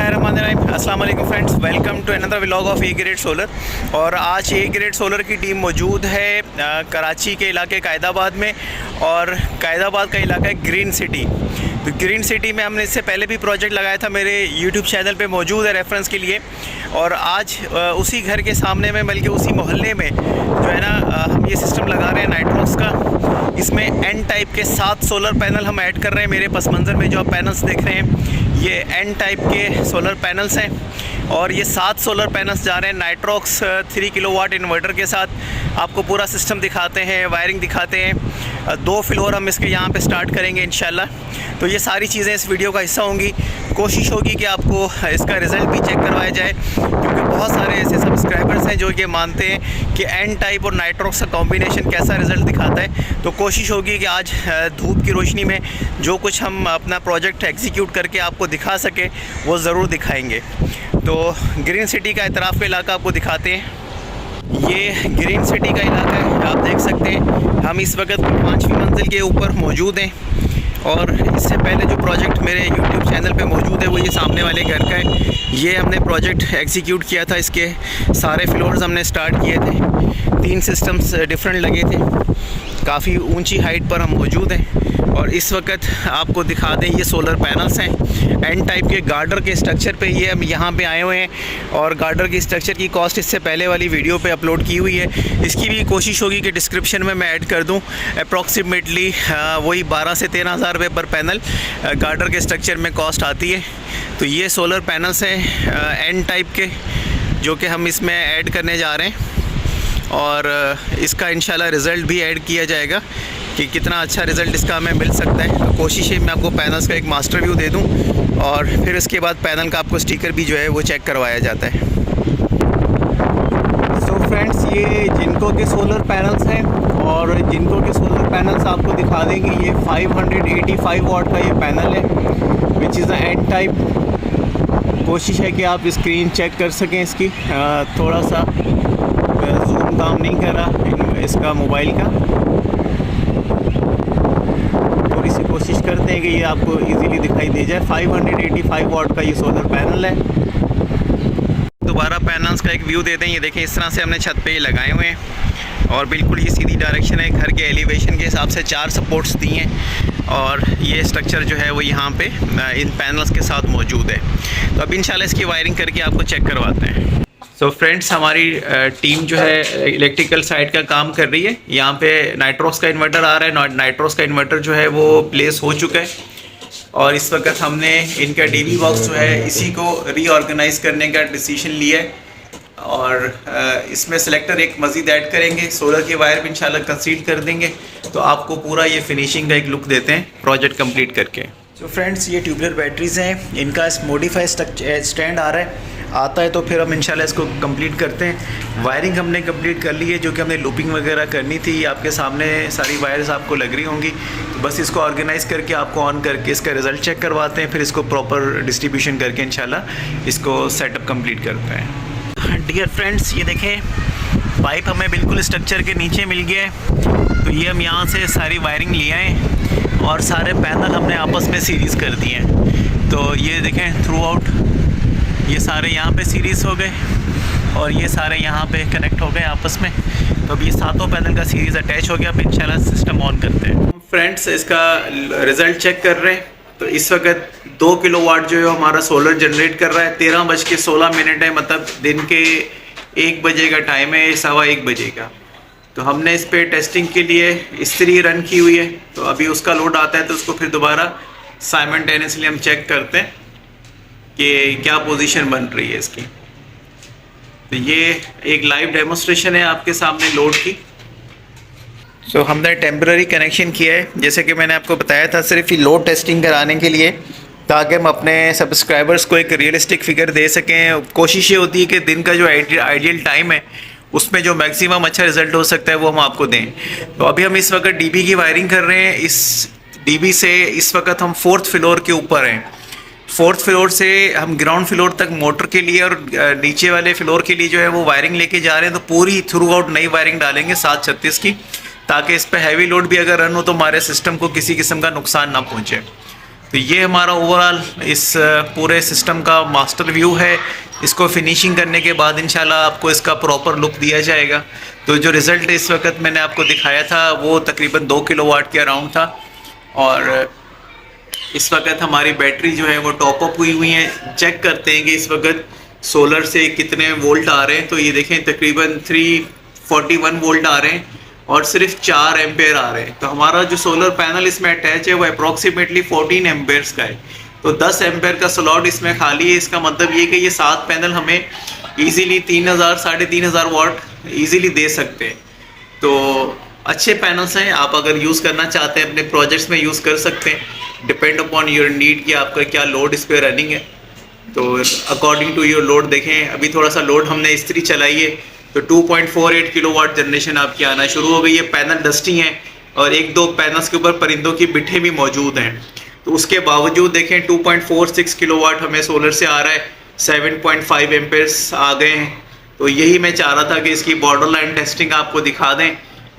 बिस्मिल्लाहिर्रहमानिर्रहीम। अस्सलाम वालेकुम friends, welcome to another vlog of A grade solar. और आज ए ग्रेड सोलर की टीम मौजूद है कराची के इलाके कायदाबाद में, और कायदाबाद का इलाका है ग्रीन सिटी। तो ग्रीन सिटी में हमने इससे पहले भी प्रोजेक्ट लगाया था, मेरे यूट्यूब चैनल पे मौजूद है रेफरेंस के लिए। और आज उसी घर के सामने में, बल्कि उसी मोहल्ले में जो है ना, हम ये सिस्टम लगा रहे हैं नाइट्रोक्स का। इसमें एन टाइप के 7 सोलर पैनल हम ऐड कर रहे हैं। मेरे पस मंज़र में जो आप पैनल्स देख रहे हैं, ये एन टाइप के सोलर पैनल्स हैं। और ये 7 सोलर पैनल्स जा रहे हैं नाइट्रोक्स 3 किलोवाट इन्वर्टर के साथ। आपको पूरा सिस्टम दिखाते हैं, वायरिंग दिखाते हैं। 2 फ्लोर हम इसके यहाँ पे स्टार्ट करेंगे इंशाल्लाह। तो ये सारी चीज़ें इस वीडियो का हिस्सा होंगी। कोशिश होगी कि आपको इसका रिज़ल्ट भी चेक करवाया जाए, क्योंकि बहुत सारे ऐसे सब्सक्राइबर्स हैं जो ये मानते हैं कि एन टाइप और नाइट्रोक्स का कॉम्बिनेशन कैसा रिज़ल्ट दिखाता है। तो कोशिश होगी कि आज धूप की रोशनी में जो कुछ हम अपना प्रोजेक्ट एग्जीक्यूट करके आपको दिखा सके वो ज़रूर दिखाएंगे। तो ग्रीन सिटी का इतराफ़ का इलाका आपको दिखाते हैं। ये ग्रीन सिटी का इलाका है, आप देख सकते हैं। हम इस वक्त 5वीं मंजिल के ऊपर मौजूद हैं। और इससे पहले जो प्रोजेक्ट मेरे YouTube चैनल पे मौजूद है वो ये सामने वाले घर का है। ये हमने प्रोजेक्ट एग्जीक्यूट किया था, इसके सारे फ्लोर्स हमने स्टार्ट किए थे। 3 सिस्टम्स डिफरेंट लगे थे। काफ़ी ऊंची हाइट पर हम मौजूद हैं। और इस वक्त आपको दिखा दें, ये सोलर पैनल्स हैं एन टाइप के गार्डर के स्ट्रक्चर पे। ये हम यहाँ पे आए हुए हैं, और गार्डर की स्ट्रक्चर की कॉस्ट इससे पहले वाली वीडियो पे अपलोड की हुई है। इसकी भी कोशिश होगी कि डिस्क्रिप्शन में मैं ऐड कर दूँ। अप्रॉक्सीमेटली वही 12 से 13 हज़ार रुपये पर पैनल गार्डर के स्ट्रक्चर में कॉस्ट आती है। तो ये सोलर पैनल्स हैं एन टाइप के, जो कि हम इसमें ऐड करने जा रहे हैं। और इसका इंशाल्लाह रिज़ल्ट भी ऐड किया जाएगा कि कितना अच्छा रिज़ल्ट इसका हमें मिल सकता है। तो कोशिश है मैं आपको पैनल्स का एक मास्टर व्यू दे दूं, और फिर उसके बाद पैनल का आपको स्टिकर भी जो है वो चेक करवाया जाता है। सो फ्रेंड्स, ये जिनको के सोलर पैनल्स हैं, और जिनको के सोलर पैनल्स आपको दिखा देंगे। ये 585 वाट का ये पैनल है, which is a N type. कोशिश है कि आप स्क्रीन चेक कर सकें इसकी। थोड़ा सा जूम काम नहीं कर रहा इसका मोबाइल का। थोड़ी सी कोशिश करते हैं कि ये आपको इजीली दिखाई दे जाए। 585 वाट का ये सोलर पैनल है। दोबारा पैनल्स का एक व्यू देते हैं। ये देखें, इस तरह से हमने छत पे ये लगाए हुए हैं, और बिल्कुल ये सीधी डायरेक्शन है। घर के एलिवेशन के हिसाब से 4 सपोर्ट्स दिए हैं, और ये स्ट्रक्चर जो है वो यहाँ पे इन पैनल्स के साथ मौजूद है। तो अब इंशाल्लाह इसकी वायरिंग करके आपको चेक करवाते हैं। सो फ्रेंड्स, हमारी टीम जो है इलेक्ट्रिकल साइड का काम कर रही है। यहाँ पे नाइट्रोक्स का इन्वर्टर आ रहा है। नाइट्रोक्स का इन्वर्टर जो है वो प्लेस हो चुका है, और इस वक्त हमने इनका डीबी बॉक्स जो है इसी को रीऑर्गेनाइज करने का डिसीजन लिया है। और इसमें सेलेक्टर एक मज़ीद ऐड करेंगे, सोलर के वायर भी इंशाल्लाह कंसील कर देंगे। तो आपको पूरा ये फिनिशिंग का एक लुक देते हैं प्रोजेक्ट कंप्लीट करके। तो फ्रेंड्स, ये ट्यूबलर बैटरीज़ हैं। इनका मोडिफाई स्टैंड आ रहा है, आता है तो फिर हम इंशाल्लाह इसको कंप्लीट करते हैं। वायरिंग हमने कंप्लीट कर ली है, जो कि हमने लूपिंग वगैरह करनी थी। आपके सामने सारी वायर्स आपको लग रही होंगी। तो बस इसको ऑर्गेनाइज़ करके आपको ऑन करके इसका रिज़ल्ट चेक करवाते हैं, फिर इसको प्रॉपर डिस्ट्रीब्यूशन करके इंशाल्लाह इसको सेटअप कंप्लीट करते हैं। डियर फ्रेंड्स, ये देखें, पाइप हमें बिल्कुल स्ट्रक्चर के नीचे मिल गया है। तो ये हम यहाँ से सारी वायरिंग ले आए, और सारे पैनल हमने आपस में सीरीज़ कर दिए हैं। तो ये देखें, थ्रू आउट ये सारे यहाँ पे सीरीज़ हो गए, और ये सारे यहाँ पे कनेक्ट हो गए आपस में। तो अब ये सातों पैनल का सीरीज़ अटैच हो गया। अब इंशाल्लाह सिस्टम ऑन करते हैं। फ्रेंड्स, इसका रिज़ल्ट चेक कर रहे हैं। तो इस वक्त 2 किलोवाट जो है हमारा सोलर जनरेट कर रहा है। 13:16 है, मतलब दिन के 1 बजे का टाइम है, 1:15 बजे का। तो हमने इस पर टेस्टिंग के लिए इस्त्री रन की हुई है। तो अभी उसका लोड आता है तो उसको फिर दोबारा साइमल्टेनियसली हम चेक करते हैं कि क्या पोजीशन बन रही है इसकी। तो ये एक लाइव डेमोस्ट्रेशन है आपके सामने लोड की। सो हमने टेम्पररी कनेक्शन किया है, जैसे कि मैंने आपको बताया था, सिर्फ ये लोड टेस्टिंग कराने के लिए, ताकि हम अपने सब्सक्राइबर्स को एक रियलिस्टिक फिगर दे सकें। कोशिश ये होती है कि दिन का जो आइडियल टाइम है उसमें जो मैक्सिमम अच्छा रिजल्ट हो सकता है वो हम आपको दें। तो अभी हम इस वक्त डीबी की वायरिंग कर रहे हैं। इस डीबी से इस वक्त हम 4th फ्लोर के ऊपर हैं। 4th फ्लोर से हम ग्राउंड फ्लोर तक मोटर के लिए और नीचे वाले फ्लोर के लिए जो है वो वायरिंग लेके जा रहे हैं। तो पूरी थ्रू आउट नई वायरिंग डालेंगे 736 की, ताकि इस पर हैवी लोड भी अगर रन हो तो हमारे सिस्टम को किसी किस्म का नुकसान ना पहुँचे। तो ये हमारा ओवरऑल इस पूरे सिस्टम का मास्टर व्यू है। इसको फिनिशिंग करने के बाद इंशाल्लाह आपको इसका प्रॉपर लुक दिया जाएगा। तो जो रिज़ल्ट इस वक्त मैंने आपको दिखाया था वो तकरीबन 2 किलोवाट के अराउंड था, और इस वक्त हमारी बैटरी जो है वो टॉप अप हुई है। चेक करते हैं कि इस वक्त सोलर से कितने वोल्ट आ रहे हैं। तो ये देखें तकरीबन 341 वोल्ट आ रहे हैं और सिर्फ 4 एम्पेयर आ रहे हैं। तो हमारा जो सोलर पैनल इसमें अटैच है वो अप्रॉक्सीमेटली 14 एम्पेयर्स का है। तो 10 एम्पेयर का स्लॉट इसमें खाली है। इसका मतलब ये कि ये 7 पैनल हमें इजीली 3000 3500 वाट इजीली दे सकते हैं। तो अच्छे पैनल्स हैं, आप अगर यूज़ करना चाहते हैं अपने प्रोजेक्ट्स में यूज़ कर सकते हैं। डिपेंड अपॉन योर नीड कि आपका क्या लोड इस पर रनिंग है। तो अकॉर्डिंग टू योर लोड देखें, अभी थोड़ा सा लोड हमने इस्त्री चलाई है तो 2.48 किलोवाट जनरेशन आपकी आना शुरू हो गई है। पैनल डस्टी हैं और 1-2 पैनल्स के ऊपर परिंदों की बिठे भी मौजूद हैं। तो उसके बावजूद देखें 2.46 किलोवाट हमें सोलर से आ रहा है, 7.5 एम्पेयर्स आ गए हैं। तो यही मैं चाह रहा था कि इसकी बॉर्डर लाइन टेस्टिंग आपको दिखा दें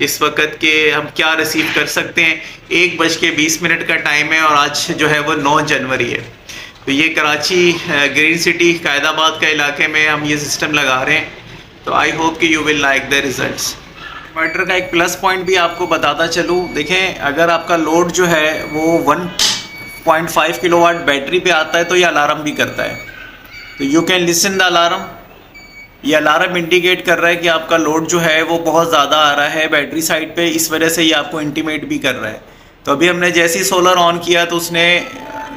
इस वक्त के हम क्या रिसीव कर सकते हैं। 1:20 का टाइम है और आज जो है वो 9 जनवरी है। तो ये कराची ग्रीन सिटी कायदाबाद का इलाके में हम ये सिस्टम लगा रहे हैं। तो आई होप कि you will like the results. Inverter का एक प्लस पॉइंट भी आपको बताता चलूँ, देखें अगर आपका लोड जो है वो 1.5 किलोवाट बैटरी पे आता है तो ये अलार्म भी करता है। तो you can listen the alarm. ये अलार्म इंडिकेट कर रहा है कि आपका लोड जो है वो बहुत ज़्यादा आ रहा है बैटरी साइड पे, इस वजह से ये आपको इंटीमेट भी कर रहा है। तो अभी हमने जैसे ही सोलर ऑन किया तो उसने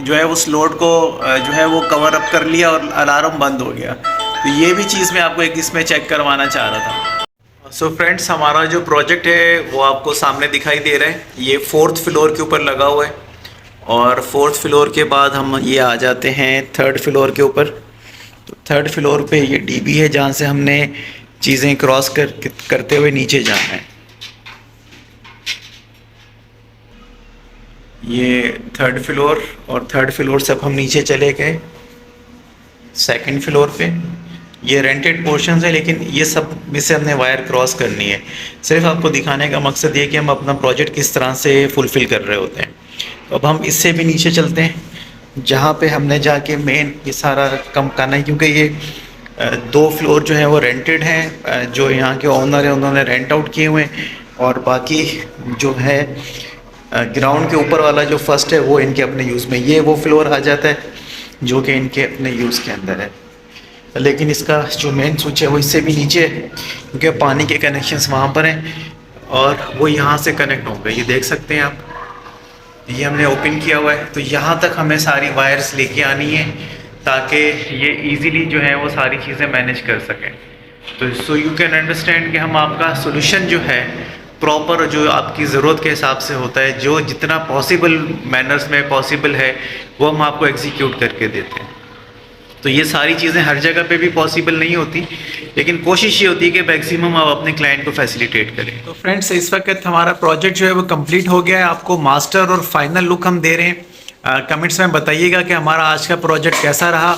जो है उस लोड को जो है वो कवर अप कर लिया और अलार्म बंद हो गया। तो ये भी चीज़ मैं आपको एक इसमें चेक करवाना चाह रहा था। सो फ्रेंड्स, हमारा जो प्रोजेक्ट है वो आपको सामने दिखाई दे रहा है। ये 4th फ्लोर के ऊपर लगा हुआ है और 4th फ्लोर के बाद हम ये आ जाते हैं 3rd फ्लोर के ऊपर। तो 3rd फ्लोर पे ये डीबी है जहाँ से हमने चीज़ें क्रॉस करते हुए नीचे जाना है। ये 3rd फ्लोर और 3rd फ्लोर से अब हम नीचे चले गए 2nd फ्लोर पे। ये रेंटेड पोर्शंस है लेकिन ये सब में से हमने वायर क्रॉस करनी है। सिर्फ आपको दिखाने का मकसद ये कि हम अपना प्रोजेक्ट किस तरह से फुलफ़िल कर रहे होते हैं। तो अब हम इससे भी नीचे चलते हैं जहाँ पे हमने जाके मेन ये सारा कम करना है, क्योंकि ये 2 फ्लोर जो है वो रेंटेड हैं। जो यहाँ के ओनर हैं उन्होंने रेंट आउट किए हुए हैं और बाकी जो है ग्राउंड के ऊपर वाला जो फर्स्ट है वो इनके अपने यूज़ में। ये वो फ्लोर आ जाता है जो कि इनके अपने यूज़ के अंदर है, लेकिन इसका जो मेन स्विच है वो इससे भी नीचे है क्योंकि पानी के कनेक्शंस वहाँ पर हैं और वो यहाँ से कनेक्ट होंगे। ये देख सकते हैं आप, ये हमने ओपन किया हुआ है। तो यहाँ तक हमें सारी वायर्स लेके आनी है ताकि ये इजीली जो है वो सारी चीज़ें मैनेज कर सकें। तो सो यू कैन अंडरस्टैंड कि हम आपका सोल्यूशन जो है प्रॉपर जो आपकी ज़रूरत के हिसाब से होता है, जो जितना पॉसिबल मैनर्स में पॉसिबल है वो हम आपको एग्जीक्यूट करके देते हैं। तो ये सारी चीज़ें हर जगह पे भी पॉसिबल नहीं होती, लेकिन कोशिश ये होती है कि मैक्सिमम आप अपने क्लाइंट को फैसिलिटेट करें। तो फ्रेंड्स, इस वक्त हमारा प्रोजेक्ट जो है वो कंप्लीट हो गया है। आपको मास्टर और फाइनल लुक हम दे रहे हैं। कमेंट्स में बताइएगा कि हमारा आज का प्रोजेक्ट कैसा रहा,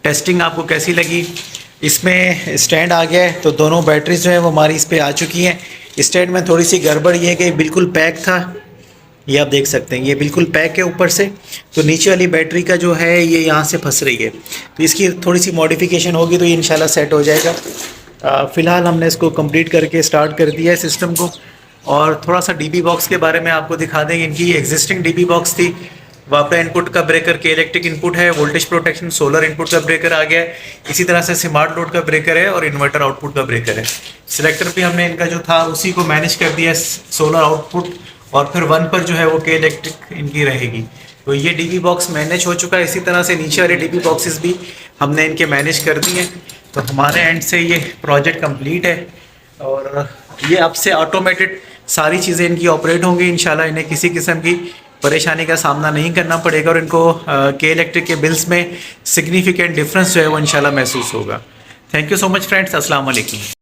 टेस्टिंग आपको कैसी लगी। इसमें स्टैंड आ गया है तो दोनों बैटरीज जो है वो हमारी इस पर आ चुकी हैं। स्टैंड में थोड़ी सी गड़बड़ ये है कि बिल्कुल पैक था, ये आप देख सकते हैं ये बिल्कुल पैक है ऊपर से, तो नीचे वाली बैटरी का जो है ये यहाँ से फंस रही है। तो इसकी थोड़ी सी मॉडिफिकेशन होगी तो ये इंशाल्लाह सेट हो जाएगा। फ़िलहाल हमने इसको कंप्लीट करके स्टार्ट कर दिया है सिस्टम को। और थोड़ा सा डीबी बॉक्स के बारे में आपको दिखा देंगे। इनकी एग्जिस्टिंग डीबी बॉक्स थी, वहाँ पे इनपुट का ब्रेकर के इलेक्ट्रिक इनपुट है, वोल्टेज प्रोटेक्शन, सोलर इनपुट का ब्रेकर आ गया है, इसी तरह से स्मार्ट लोड का ब्रेकर है और इन्वर्टर आउटपुट का ब्रेकर है। सिलेक्टर पे हमने इनका जो था उसी को मैनेज कर दिया, सोलर आउटपुट, और फिर 1 पर जो है वो के इलेक्ट्रिक इनकी रहेगी। तो ये डीबी बॉक्स मैनेज हो चुका है। इसी तरह से नीचे वाले डीबी बॉक्सेस भी हमने इनके मैनेज कर दिए। तो हमारे एंड से ये प्रोजेक्ट कंप्लीट है और ये अब से ऑटोमेटेड सारी चीज़ें इनकी ऑपरेट होंगी। इंशाल्लाह इन्हें किसी किस्म की परेशानी का सामना नहीं करना पड़ेगा और इनको के इलेक्ट्रिक के बिल्स में सिग्निफिकेंट डिफरेंस जो है वो इंशाल्लाह महसूस होगा। Thank you so much friends, अस्सलाम वालेकुम।